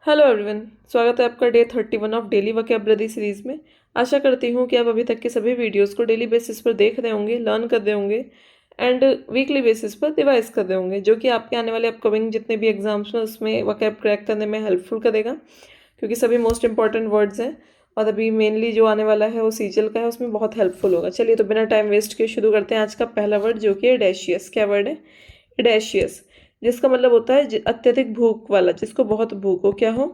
Hello everyone, स्वागत है आपका day 31 of daily vocabulary series में। आशा करती हूँ कि आप अभी तक के सभी वीडियोस को डेली बेसिस पर देख रहे होंगे, लर्न कर रहे होंगे एंड वीकली बेसिस पर रिवाइज कर रहे होंगे, जो कि आपके आने वाले अपकमिंग जितने भी एग्जाम्स में उसमें वोकैब क्रैक करने में हेल्पफुल करेगा, क्योंकि सभी मोस्ट इंपॉर्टेंट वर्ड्स हैं और अभी मेनली जो आने वाला है वो सीजल का है, उसमें बहुत हेल्पफुल होगा। चलिए तो बिना टाइम वेस्ट किए शुरू करते हैं आज का पहला वर्ड, जो कि एडेशियस। क्या वर्ड है? एडेशियस, जिसका मतलब होता है अत्यधिक भूख वाला, जिसको बहुत भूख हो। क्या हो?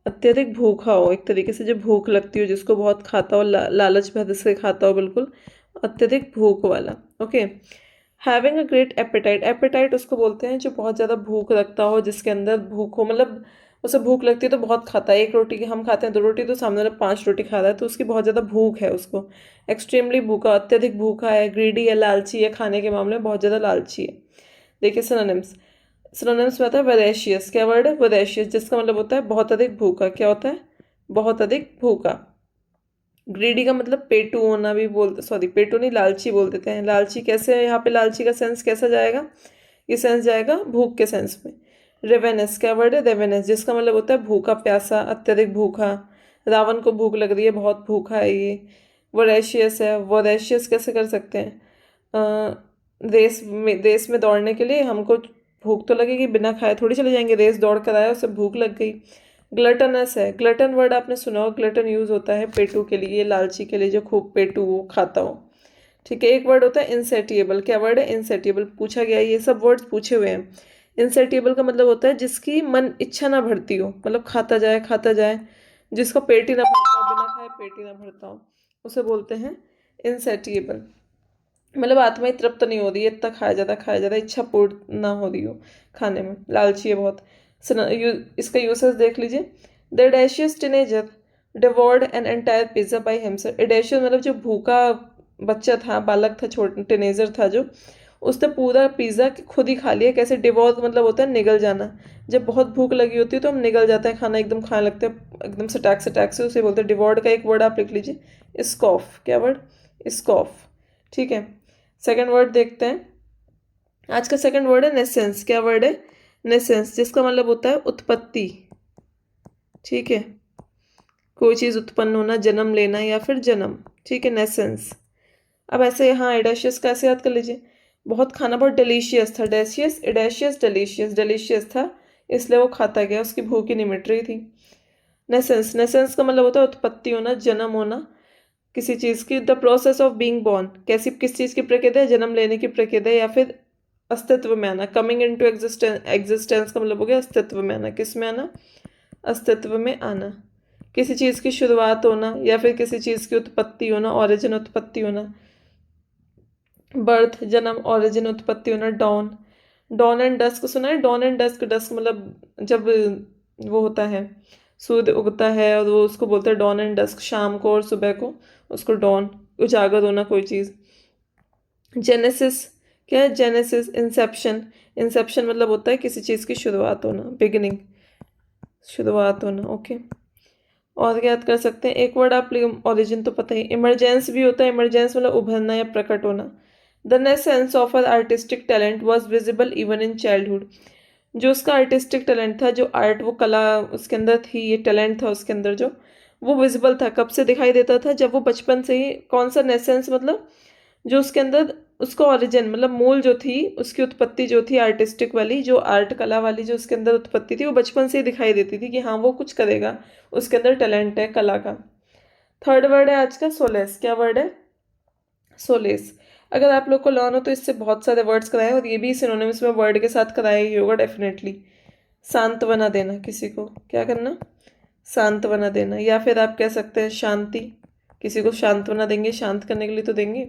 अत्यधिक भूखा हो, एक तरीके से जो भूख लगती हो, जिसको बहुत खाता हो, लालच भर से खाता हो, बिल्कुल अत्यधिक भूख वाला। Okay. Having a great appetite, appetite उसको बोलते हैं जो बहुत ज़्यादा भूख लगता हो, जिसके अंदर भूख हो, मतलब उसे भूख लगती है तो बहुत खाता है। एक रोटी की हम खाते हैं 2 रोटी, तो सामने वाला 5 रोटी खा रहा है, तो उसकी बहुत ज़्यादा भूख है उसको। एक्सट्रीमली भूखा, अत्यधिक भूखा है, ग्रीडी है, लालची है, खाने के मामले में बहुत ज़्यादा लालची है। देखिए सिनोनिम्स। सिनोनिम्स में आता है वोरेशियस। क्या वर्ड है? वोरेशियस, जिसका मतलब होता है बहुत अधिक भूखा। क्या होता है? बहुत अधिक भूखा। ग्रीडी का मतलब पेटू होना भी बोलते, सॉरी पेटू नहीं, लालची बोल देते हैं। लालची कैसे है यहाँ पे? लालची का सेंस कैसा जाएगा? ये सेंस जाएगा भूख के सेंस में। रेवेनस, क्या वर्ड है? रेवेनस, जिसका मतलब होता है भूखा प्यासा, अत्यधिक भूखा। रावण को भूख लग रही है, बहुत भूखा है ये। वोरेशियस है। वोरेशियस कैसे कर सकते हैं? रेस में दौड़ने के लिए हमको भूख तो लगेगी, बिना खाए थोड़ी चले जाएंगे। रेस दौड़ कर आया, उसे भूख लग गई। ग्लटनस है। ग्लटन वर्ड आपने सुना हो, ग्लटन यूज होता है पेटू के लिए, लालची के लिए, जो खूब पेटू वो खाता हो। ठीक है। एक वर्ड होता है इंसेटिएबल। क्या वर्ड है? इंसेटिएबल, पूछा गया है, ये सब वर्ड्स पूछे हुए हैं। इंसेटिएबल का मतलब होता है जिसकी मन इच्छा ना भरती हो, मतलब खाता जाए, जिसका पेट ही ना भरता हो, बिना खाए पेट ही ना भरता हो, उसे बोलते हैं इंसेटिएबल। मतलब आत्मा ही तृप्त नहीं हो रही है, इतना खाया जाता, इच्छा पूर्ण ना हो रही हो खाने में, लालची है बहुत। इसका यूसेज देख लीजिए। The edacious teenager devoured an entire pizza by himself. Edacious मतलब जो भूखा बच्चा था, बालक था, छोटा टीनेजर था जो, उसने पूरा पिज्जा खुद ही खा लिया। कैसे? डिवोर मतलब होता है निगल जाना। जब बहुत भूख लगी होती है तो हम निगल जाते हैं, खाना एकदम खाने लगते हैं एकदम सटाक से, उसे बोलते हैं डिवोर्ड। का एक वर्ड आप लिख लीजिए, स्कॉफ। क्या वर्ड? स्कॉफ। ठीक है। सेकंड वर्ड देखते हैं। आज का सेकंड वर्ड है नेसेंस। क्या वर्ड है? नेसेंस, जिसका मतलब होता है उत्पत्ति। ठीक है। कोई चीज़ उत्पन्न होना, जन्म लेना या फिर जन्म। ठीक है, नेसेंस। अब ऐसे यहाँ एडेशियस कैसे याद कर लीजिए? बहुत खाना बहुत डिलीशियस था। डेशियस, एडेशियस, डिलीशियस। डिलीशियस था इसलिए वो खाता गया, उसकी भूख ही नहीं मिट रही थी। नेसेंस, नेसेंस का मतलब होता है उत्पत्ति होना, जन्म होना किसी चीज़ की। The process of being born, कैसी किस चीज़ की प्रक्रिया? जन्म लेने की प्रक्रिया या फिर अस्तित्व में आना। कमिंग इनटू एग्जिस्टेंस, एग्जिस्टेंस का मतलब हो गया अस्तित्व में आना। किस में आना? अस्तित्व में आना। किसी चीज़ की शुरुआत होना या फिर किसी चीज़ की उत्पत्ति होना, ओरिजिन, उत्पत्ति होना। बर्थ, जन्म, ओरिजिन, उत्पत्ति होना। डॉन, डॉन एंड डस्क सुना है? डॉन एंड डस्क, डस्क मतलब जब वो होता है, सूर्य उगता है, और वो उसको बोलते हैं डॉन एंड डस्क, शाम को और सुबह को, उसको डॉन, उजागर होना कोई चीज़। जेनेसिस, क्या है? जेनेसिस, इंसेप्शन, इंसेप्शन मतलब होता है किसी चीज़ की शुरुआत होना, बिगिनिंग, शुरुआत होना। ओके। और क्या याद कर सकते हैं? एक वर्ड आप ओरिजिन तो पता ही। इमरजेंस भी होता है, इमरजेंस मतलब उभरना या प्रकट होना। The nascence of her artistic talent was visible even in childhood, जो उसका आर्टिस्टिक टैलेंट था, जो आर्ट, वो कला उसके अंदर थी, ये टैलेंट था उसके अंदर जो, वो विजिबल था। कब से दिखाई देता था? जब वो बचपन से ही। कौन सा नेसेंस मतलब? जो उसके अंदर उसका ओरिजिन मतलब मूल जो थी, उसकी उत्पत्ति जो थी आर्टिस्टिक वाली, जो आर्ट कला वाली जो उसके अंदर उत्पत्ति थी, वो बचपन से ही दिखाई देती थी कि हाँ वो कुछ करेगा, उसके अंदर टैलेंट है कला का। थर्ड वर्ड है आज का सोलेस। क्या वर्ड है? सोलेस। अगर आप लोग को लर्न हो तो इससे बहुत सारे वर्ड्स कराए, और ये भी सिनोनिम्स में वर्ड के साथ कराया ही होगा डेफिनेटली। सांत्वना देना किसी को। क्या करना? सांत्वना देना। या फिर आप कह सकते हैं शांति, किसी को सांत्वना देंगे, शांत करने के लिए तो देंगे।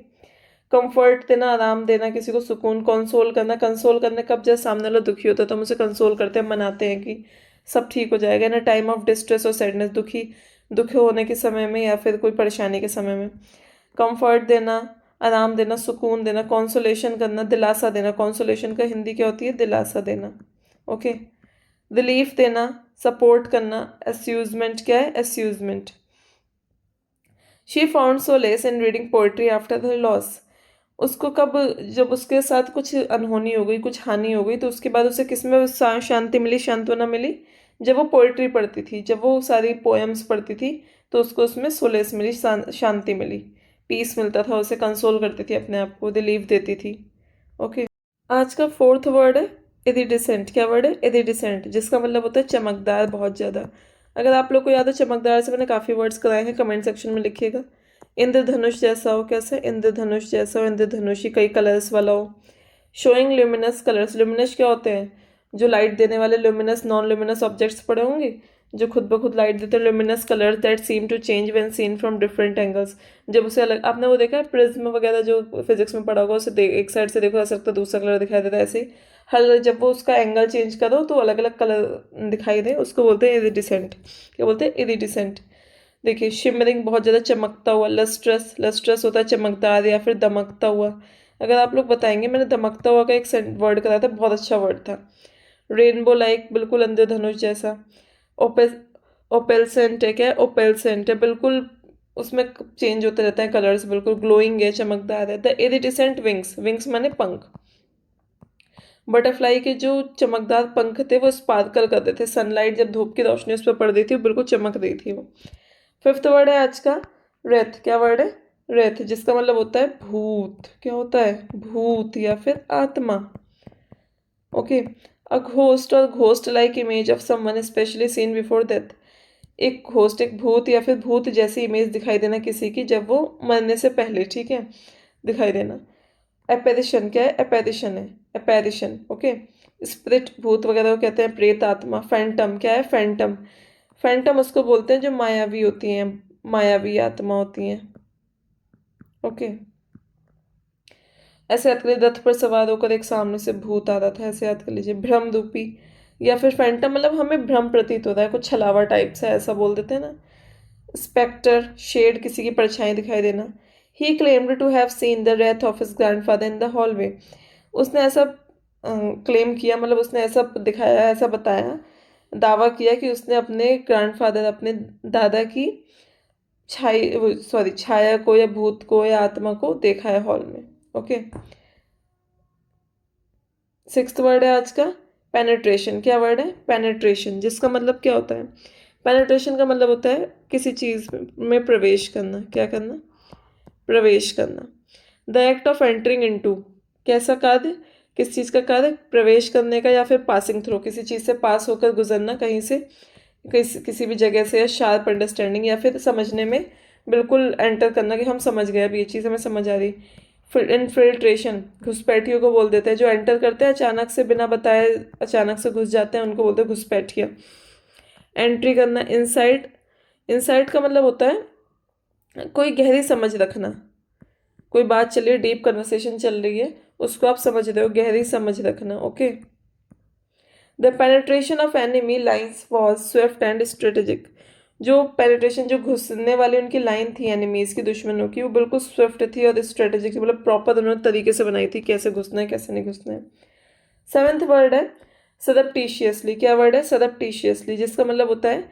कंफर्ट देना, आराम देना, किसी को सुकून। कंसोल करना, कंसोल करने कब? जब सामने वाला दुखी होता है तो हम उसे कंसोल करते हैं, मनाते हैं कि सब ठीक हो जाएगा ना, टाइम ऑफ डिस्ट्रेस और सैडनेस, दुखी होने के समय में या फिर कोई परेशानी के समय में। कंफर्ट देना, आराम देना, सुकून देना। कॉन्सोलेशन करना, दिलासा देना। कॉन्सोलेशन का हिंदी क्या होती है? दिलासा देना। ओके। रिलीफ देना, सपोर्ट करना। एस्यूजमेंट, क्या है? Assuagement. She found solace in reading poetry after the loss, उसको कब? जब उसके साथ कुछ अनहोनी हो गई, कुछ हानि हो गई, तो उसके बाद उसे किस में शांति मिली, सांत्वना मिली? जब वो पोइट्री पढ़ती थी, जब वो सारी पोएम्स पढ़ती थी, तो उसको उसमें सोलेस मिली, शांति मिली, पीस मिलता था, उसे कंसोल करती थी अपने आप को, रिलीफ देती थी। ओके, आज का फोर्थ वर्ड है इरिडिसेंट। क्या वर्ड है? इरिडिसेंट, जिसका मतलब होता है चमकदार, बहुत ज़्यादा। अगर आप लोग को याद है चमकदार से मैंने काफ़ी वर्ड्स कराए हैं, कमेंट सेक्शन में लिखिएगा। इंद्रधनुष जैसा हो, कैसे? इंद्रधनुष जैसा हो, इंद्रधनुषी, कई कलर्स वाला हो। शोइंग ल्यूमिनस कलर्स, ल्यूमिनस क्या होते हैं? जो लाइट देने वाले ल्यूमिनस, नॉन ल्यूमिनस ऑब्जेक्ट्स पड़े होंगे जो खुद ब खुद लाइट देते हैं। Luminous colour that seem to change when seen from different angles, जब उसे अलग, आपने वो देखा है प्रिज्म वगैरह जो फिजिक्स में पढ़ा होगा, उसे एक साइड से देखो ऐसा लगता है दूसरा कलर दिखाई देता है, ऐसे ही हर जब वो उसका एंगल चेंज करो तो अलग अलग कलर दिखाई दे, उसको बोलते हैं इरिडिसेंट। क्या बोलते हैं? इरिडिसेंट। देखिए शिमरिंग, बहुत ज़्यादा चमकता हुआ। लस्ट्रस, लस्ट्रस होता है चमकदार या फिर दमकता हुआ। अगर आप लोग बताएंगे, मैंने दमकता हुआ का एक वर्ड कराया था, बहुत अच्छा वर्ड था। रेनबो लाइक, बिल्कुल इंद्रधनुष जैसा। ओपेल, ओपेलसेंट है। क्या है? ओपेलसेंट है, बिल्कुल उसमें चेंज होते रहते हैं कलर्स, बिल्कुल ग्लोइंग है, चमकदार है। द इरिडिसेंट विंग्स, विंग्स माने पंख। बटरफ्लाई के जो चमकदार पंख थे वो स्पार्कल कर देते थे, सनलाइट जब धूप की रोशनी उस पर पड़ रही थी वो बिल्कुल चमक रही थी वो। फिफ्थ वर्ड है आज का रेथ। क्या वर्ड है? रेथ, जिसका मतलब होता है भूत। क्या होता है? भूत या फिर आत्मा। ओके, अ घोस्ट और ghost like image of someone specially seen before death. एक घोस्ट, एक भूत या फिर भूत जैसी इमेज दिखाई देना किसी की जब वो मरने से पहले, ठीक है, दिखाई देना। एपेरिशन, क्या है? एपेरिशन है, एपेरिशन। ओके, स्पिरिट, भूत वगैरह को कहते हैं प्रेत आत्मा। फैंटम, क्या है? फैंटम, फैंटम उसको बोलते हैं जो मायावी होती हैं, मायावी आत्मा होती हैं। ओके, ऐसे याद कर लीजिए, रथ पर सवार होकर एक सामने से भूत आ रहा था, ऐसे याद कर लीजिए। भ्रम रूपी या फिर फैंटम, मतलब हमें भ्रम प्रतीत होता है, कुछ छलावा टाइप से, ऐसा बोल देते हैं ना। स्पेक्टर, शेड, किसी की परछाई दिखाई देना। He claimed to have seen the death of his grandfather in the hallway. उसने ऐसा क्लेम किया, मतलब उसने ऐसा दिखाया, ऐसा बताया, दावा किया कि उसने अपने ग्रैंडफादर, अपने दादा की छाया को या भूत को या आत्मा को देखा है हॉल में। ओके, सिक्स्थ वर्ड है आज का पेनेट्रेशन। क्या वर्ड है? पेनेट्रेशन, जिसका मतलब क्या होता है? पेनेट्रेशन का मतलब होता है किसी चीज में प्रवेश करना। क्या करना? प्रवेश करना। The act of entering into, कैसा कार्य? किस चीज का कार्य? प्रवेश करने का या फिर पासिंग थ्रू, किसी चीज से पास होकर गुजरना, कहीं से, किसी भी जगह से, या शार्प अंडरस्टैंडिंग, या फिर समझने में बिल्कुल एंटर करना कि हम समझ गए, अब ये चीज़ हमें समझ आ रही। फिर इनफिल्ट्रेशन, घुसपैठियों को बोल देते हैं, जो एंटर करते हैं अचानक से, बिना बताए अचानक से घुस जाते हैं, उनको बोलते हैं घुसपैठिया। एंट्री करना। इनसाइट, इनसाइट का मतलब होता है कोई गहरी समझ रखना, कोई बात चल रही है, डीप कन्वर्सेशन चल रही है, उसको आप समझ रहे हो, गहरी समझ रखना। Okay, the penetration of enemy lines was Swift and strategic. जो पेनेट्रेशन, जो घुसने वाली उनकी लाइन थी एनिमीज की, दुश्मनों की, वो बिल्कुल स्विफ्ट थी और स्ट्रेटेजिक, मतलब प्रॉपर उन्होंने तरीके से बनाई थी, कैसे घुसना है कैसे नहीं घुसना है। सेवेंथ वर्ड है सरप्टिशियसली। क्या वर्ड है? सरप्टिशियसली, जिसका मतलब होता है,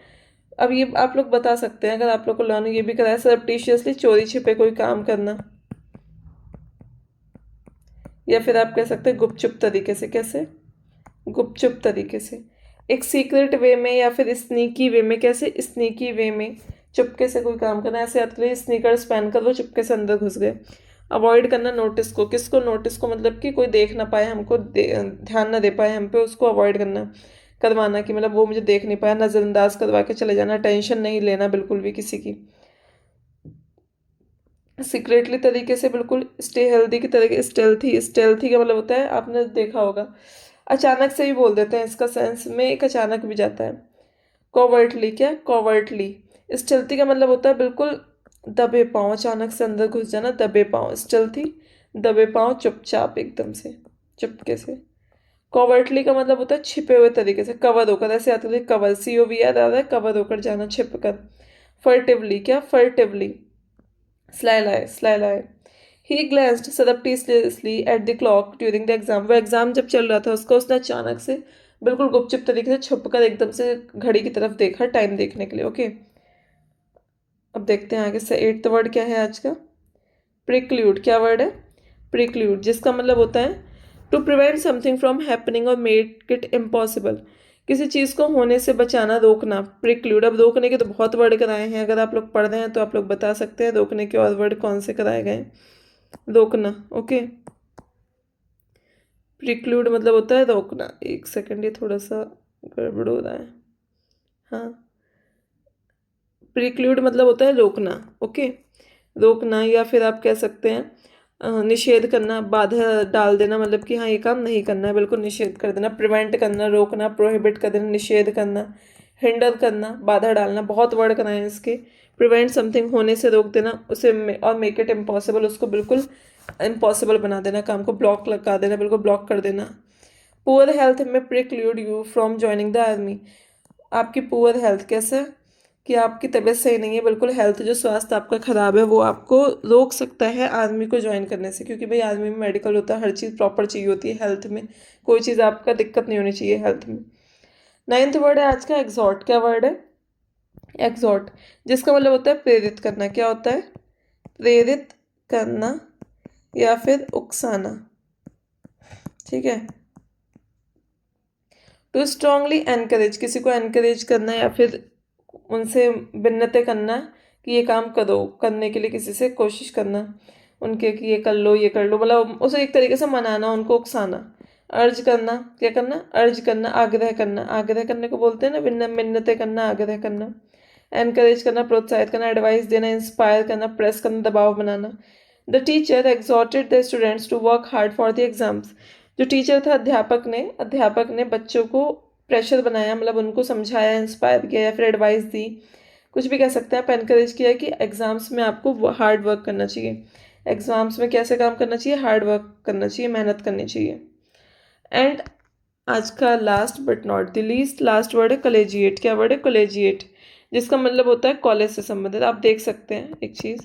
अब ये आप लोग बता सकते हैं, अगर आप लोग को लर्न ये भी कराया, सरप्टिशियसली चोरी छिपे कोई काम करना, या फिर आप कह सकते हैं गुपचुप तरीके से। कैसे? गुपचुप तरीके से, एक सीक्रेट वे में या फिर स्नीकी वे में। कैसे? स्नीकी वे में, चुपके से कोई काम करना। ऐसे याद करिए, स्नीकर्स पहन कर वो चुपके से अंदर घुस गए। अवॉइड करना नोटिस को। किसको? नोटिस को, मतलब कि कोई देख ना पाए हमको, ध्यान ना दे पाए हम पे, उसको अवॉइड करना, करवाना, कि मतलब वो मुझे देख नहीं पाया, नज़रअंदाज करवा के चले जाना, टेंशन नहीं लेना बिल्कुल भी किसी की। सीक्रेटली तरीके से, बिल्कुल स्टे हेल्दी की तरीके। स्टेल्थी, स्टेल्थी का मतलब होता है, आपने देखा होगा, अचानक से भी बोल देते हैं, इसका सेंस में एक अचानक भी जाता है। कॉवर्टली, क्या? कॉवर्टली। स्टेल्थी का मतलब होता है बिल्कुल दबे पाँव, अचानक से अंदर घुस जाना, दबे पाँव। स्टेल्थी, दबे पाँव, चुपचाप, एकदम से, चुपके से। कॉवर्टली का मतलब होता है छिपे हुए तरीके से, कवर होकर, ऐसे आते थे कवर, COVR आ रहा है, कवर होकर जाना, छिप कर। फर्टिवली, क्या? Furtively, slyly, slyly. He glanced surreptitiously at the clock during the exam. वो एग्जाम जब चल रहा था उसका, उसने अचानक से बिल्कुल गुपचुप तरीके से छुपकर एकदम से घड़ी की तरफ देखा, टाइम देखने के लिए। ओके, अब देखते हैं आगे से। एट्थ वर्ड क्या है आज का? प्रिक्ल्यूड। क्या वर्ड है? प्रिक्ल्यूड, जिसका मतलब होता है to prevent something from happening और मेक इट इम्पॉसिबल। किसी चीज़ को होने से बचाना, रोकना, प्रिक्लूड। अब रोकने के तो बहुत वर्ड कराए हैं, अगर आप लोग पढ़ रहे हैं तो आप लोग बता सकते हैं रोकने के और वर्ड कौन से कराए गए। रोकना, ओके। प्रिक्लूड मतलब होता है रोकना। एक सेकंड, ये थोड़ा सा गड़बड़ हो रहा है। हाँ, प्रिक्लूड मतलब होता है रोकना, ओके। रोकना, या फिर आप कह सकते हैं निषेध करना, बाधा डाल देना, मतलब कि हाँ ये काम नहीं करना है, बिल्कुल निषेध कर देना। प्रिवेंट करना, रोकना, प्रोहिबिट कर देना, निषेध करना। हिंडर करना, बाधा डालना, बहुत वर्ड कराए हैं इसके। प्रिवेंट समथिंग, होने से रोक देना उसे, और मेक इट इम्पॉसिबल, उसको बिल्कुल इम्पॉसिबल बना देना, काम को ब्लॉक लगा देना, बिल्कुल ब्लॉक कर देना। पुअर हेल्थ में preclude you from joining the army. आपकी पुअर हेल्थ कैसे, कि आपकी तबीयत सही नहीं है, बिल्कुल हेल्थ जो स्वास्थ्य आपका ख़राब है वो आपको रोक सकता है आर्मी को ज्वाइन करने से, क्योंकि भाई आर्मी में मेडिकल होता है, हर चीज़ प्रॉपर चाहिए होती है हेल्थ में, कोई चीज़ आपका दिक्कत नहीं होनी चाहिए हेल्थ में। 9th वर्ड है आज का एग्जॉर्ट। क्या वर्ड है? एग्जॉर्ट, जिसका मतलब होता है प्रेरित करना। क्या होता है? प्रेरित करना या फिर उकसाना, ठीक है। टू स्ट्रांगली एनकरेज, किसी को एनकरेज करना या फिर उनसे विन्नतें करना कि ये काम करो, करने के लिए किसी से कोशिश करना उनके कि ये कर लो, ये कर लो, मतलब उसे एक तरीके से मनाना, उनको उकसाना। अर्ज करना, क्या करना? अर्ज करना, आग्रह करना, आग्रह करने को बोलते हैं ना, मिन्नतें करना, आग्रह करना। एनकरेज करना, प्रोत्साहित करना, एडवाइस देना, इंस्पायर करना, प्रेस करना, दबाव बनाना। The teacher exhorted the students to work hard for the exams. जो टीचर था, अध्यापक ने बच्चों को प्रेशर बनाया, मतलब उनको समझाया, इंस्पायर किया या फिर एडवाइस दी, कुछ भी कह सकते हैं आप। एनकरेज किया कि एग्ज़ाम्स में आपको हार्ड वर्क करना चाहिए, एग्ज़ाम्स में कैसे काम करना चाहिए, हार्ड वर्क करना चाहिए, मेहनत करनी चाहिए। एंड आज का last but not the least, last word है कॉलेजिएट। क्या वर्ड है? कॉलेजिएट, जिसका मतलब होता है कॉलेज से संबंधित। आप देख सकते हैं एक चीज़,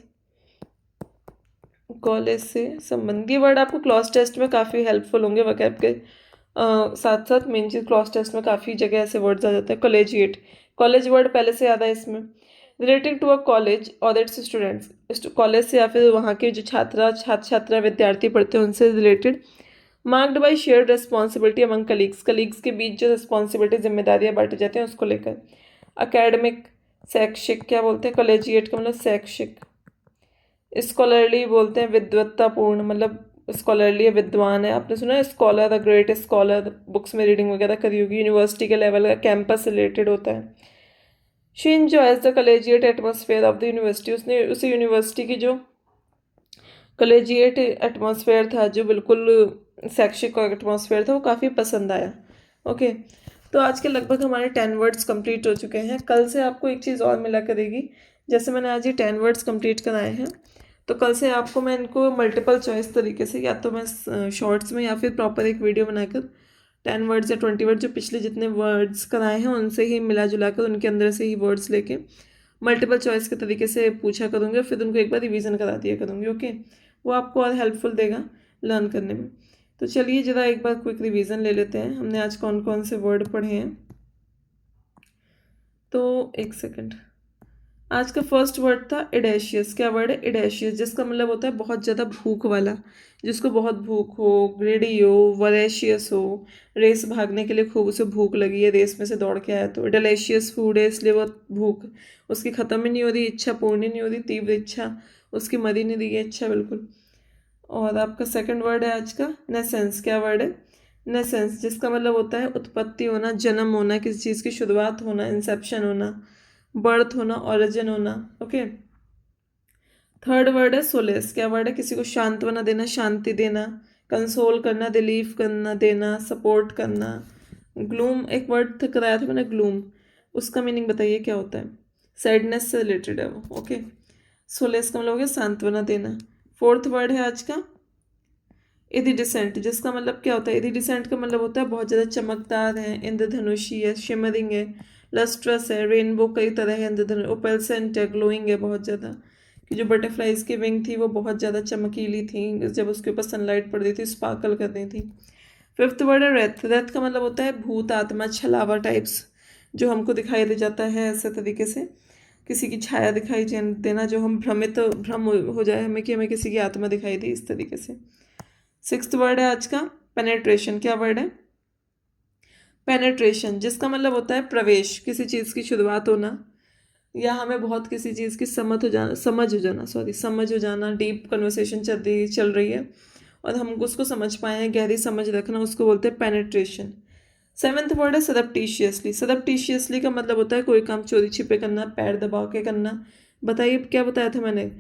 कॉलेज से संबंधित, ये वर्ड आपको क्लॉज टेस्ट में काफ़ी हेल्पफुल होंगे वकैब के साथ साथ। मेन चीज़ क्लॉज टेस्ट में काफ़ी जगह ऐसे वर्ड्स आ जाते हैं। कॉलेजिएट, कॉलेज वर्ड पहले से याद है इसमें। रिलेटिंग टू अ कॉलेज और इट्स स्टूडेंट्स, कॉलेज से या फिर वहाँ के जो छात्रा विद्यार्थी पढ़ते हैं उनसे related. Marked by shared responsibility among colleagues, colleagues के बीच जो रिस्पॉन्सिबिलिटी जिम्मेदारियाँ बांटी जाती हैं उसको लेकर। अकेडमिक, शैक्षिक, क्या बोलते हैं? कॉलेजिएट का मतलब शैक्षिक। स्कॉलरली बोलते हैं विद्वत्तापूर्ण, मतलब स्कॉलरली है, विद्वान है। आपने सुना है scholar, the great scholar, books में रीडिंग वगैरह करी होगी। यूनिवर्सिटी के लेवल का, कैंपस रिलेटेड होता है। She enjoys the collegiate atmosphere of the university, उसने उस यूनिवर्सिटी की जो कलेजिएट एटमोसफेयर था, जो बिल्कुल शैक्षिक एटमोसफेयर था, वो काफ़ी पसंद आया। ओके, तो आज के लगभग हमारे 10 वर्ड्स कंप्लीट हो चुके हैं। कल से आपको एक चीज़ और मिला करेगी, जैसे मैंने आज ये 10 वर्ड्स कंप्लीट कराए हैं, तो कल से आपको मैं इनको मल्टीपल चॉइस तरीके से, या तो मैं शॉर्ट्स में या फिर प्रॉपर एक वीडियो बनाकर 10 वर्ड्स या 20 वर्ड्स जो पिछले जितने वर्ड्स कराए हैं उनसे ही मिला जुला कर, उनके अंदर से ही वर्ड्स लेके मल्टीपल चॉइस के तरीके से पूछा करूँगी, और फिर उनको एक बार रिवीजन करा दिया करूँगी। ओके, वो आपको और हेल्पफुल देगा लर्न करने में। तो चलिए ज़रा एक बार क्विक रिवीजन ले लेते हैं, हमने आज कौन कौन से वर्ड पढ़े हैं। तो एक सेकंड, आज का फर्स्ट वर्ड था इडेशियस। क्या वर्ड है? इडेशियस, जिसका मतलब होता है बहुत ज़्यादा भूख वाला, जिसको बहुत भूख हो, ग्रेडी हो, वरेशियस हो, रेस भागने के लिए खूब उसे भूख लगी है, रेस में से दौड़ के आया, तो डिलीशियस फूड है, इसलिए वो भूख उसकी ख़त्म ही नहीं हो रही, इच्छा पूर्ण ही नहीं हो रही, तीव्र इच्छा उसकी मरी नहीं रही है इच्छा बिल्कुल। और आपका सेकंड वर्ड है आज का नेसेंस। क्या वर्ड है? नेसेंस, जिसका मतलब होता है उत्पत्ति होना, जन्म होना, किसी चीज़ की शुरुआत होना, इंसेप्शन होना, बर्थ होना, ओरिजिन होना। ओके, थर्ड वर्ड है सोलेस। क्या वर्ड है? किसी को सांत्वना देना, शांति देना, कंसोल करना, रिलीफ करना, देना, सपोर्ट करना। ग्लूम एक वर्ड था कराया था मैंने, ग्लूम, उसका मीनिंग बताइए क्या होता है? सैडनेस से रिलेटेड है वो। ओके, सोलेस का मतलब हो गया सांत्वना देना। फोर्थ वर्ड है आज का इरिडिसेंट, जिसका मतलब क्या होता है? इरिडिसेंट का मतलब होता है बहुत ज़्यादा चमकदार है, इंद्रधनुषी है, शिमरिंग है, लस्ट्रस है, रेनबो कई तरह है, इंद्रधनुष, ओपेलसेंट है, ग्लोइंग है बहुत ज़्यादा, कि जो बटरफ्लाइज की विंग थी वो बहुत ज़्यादा चमकीली थी, जब उसके ऊपर सनलाइट पड़ती थी स्पार्कल कर रही थी। फिफ्थ वर्ड है रेथ। रेथ का मतलब होता है भूत आत्मा, छलावा टाइप्स, जो हमको दिखाई दे जाता है ऐसे तरीके से, किसी की छाया दिखाई देना, जो हम भ्रम हो जाए हमें कि हमें किसी की आत्मा दिखाई दी, इस तरीके से। सिक्स्थ वर्ड है आज का पेनेट्रेशन। क्या वर्ड है? पेनेट्रेशन जिसका मतलब होता है प्रवेश, किसी चीज़ की शुरुआत होना, या हमें बहुत किसी चीज़ की समझ हो जाना, डीप कन्वर्सेशन चल रही है और हम उसको समझ पाए हैं, गहरी समझ रखना, उसको बोलते हैं पेनेट्रेशन। सेवेंथ वर्ड है सरप्टिशियसली। सरप्टिशियसली का मतलब होता है कोई काम चोरी छिपे करना, पैर दबा के करना। बताइए क्या बताया था मैंने?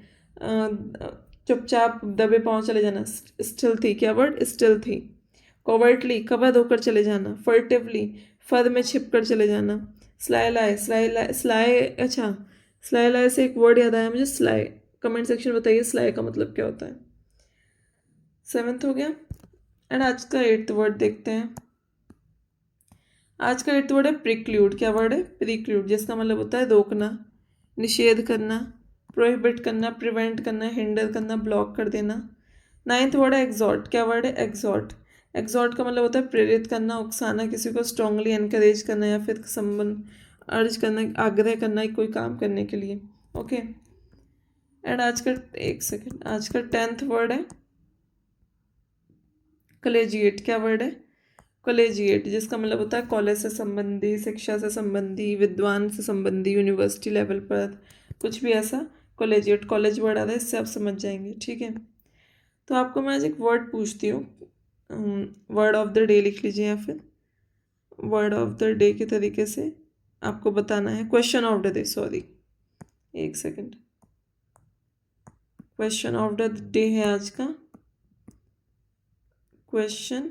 चुपचाप दबे पाँव चले जाना, स्टिल थी, क्या वर्ड? स्टिल थी। कोवर्टली कवर होकर चले जाना, फर्टिवली फर में छिप कर चले जाना, स्लाई लाई स्लाई, अच्छा स्लाई लाई से एक वर्ड याद आया मुझे, स्लाई। कमेंट सेक्शन में बताइए स्लाई का मतलब क्या होता है। सेवेंथ हो गया। एंड आज का एट्थ वर्ड देखते हैं। आज का एट्थ वर्ड है प्रिक्ल्यूड। क्या वर्ड है? प्रिक्ल्यूड जिसका मतलब होता है रोकना, निषेध करना, प्रोहिबिट करना, प्रिवेंट करना, हिंडर करना, ब्लॉक कर देना। नाइन्थ वर्ड है एग्जॉर्ट। क्या वर्ड है? एग्जॉर्ट। एग्जॉर्ट का मतलब होता है प्रेरित करना, उकसाना, किसी को स्ट्रांगली एनकरेज करना या फिर संबंध अर्ज करना, आग्रह करना कोई काम करने के लिए। ओके। एंड आज का, एक सेकेंड, आज का टेंथ वर्ड है कलेजिएट। क्या वर्ड है? कॉलेजिएट जिसका मतलब होता है कॉलेज से संबंधी, शिक्षा से संबंधी, विद्वान से संबंधी, यूनिवर्सिटी लेवल पर कुछ भी ऐसा। कॉलेजिएट, कॉलेज वर्ड आ रहा है, इससे आप समझ जाएंगे। ठीक है, तो आपको मैं आज एक वर्ड पूछती हूँ, वर्ड ऑफ द डे लिख लीजिए या फिर वर्ड ऑफ द डे के तरीके से आपको बताना है। Question of the day, sorry एक second, question of the day है आज का। क्वेश्चन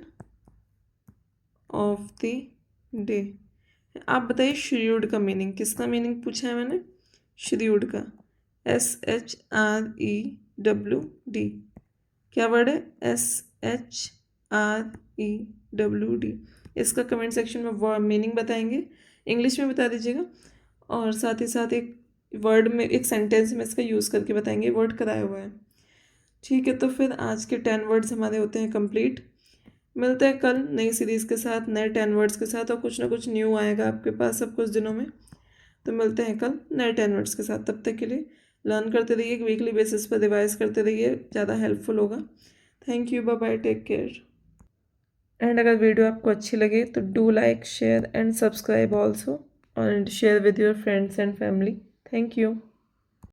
ऑफ द डे, आप बताइए श्रीयुड का मीनिंग। किसका मीनिंग पूछा है मैंने? श्रीयुड का, SHREWD। क्या वर्ड है? SHREWD। इसका कमेंट सेक्शन में मीनिंग बताएंगे, इंग्लिश में बता दीजिएगा, और साथ ही साथ एक वर्ड में, एक सेंटेंस में इसका यूज़ करके बताएंगे, वर्ड कराया हुआ है। ठीक है, तो फिर आज के 10 वर्ड्स हमारे होते हैं कंप्लीट। मिलते हैं कल नई सीरीज़ के साथ, नए 10 वर्ड्स के साथ, और कुछ ना कुछ न्यू आएगा आपके पास सब कुछ दिनों में। तो मिलते हैं कल नए 10 वर्ड्स के साथ। तब तक के लिए लर्न करते रहिए, वीकली बेसिस पर रिवाइज करते रहिए, ज़्यादा हेल्पफुल होगा। Thank you, bye bye, take care. And अगर वीडियो आपको अच्छी लगे तो do like, share and subscribe also, and share with your friends and family. Thank you.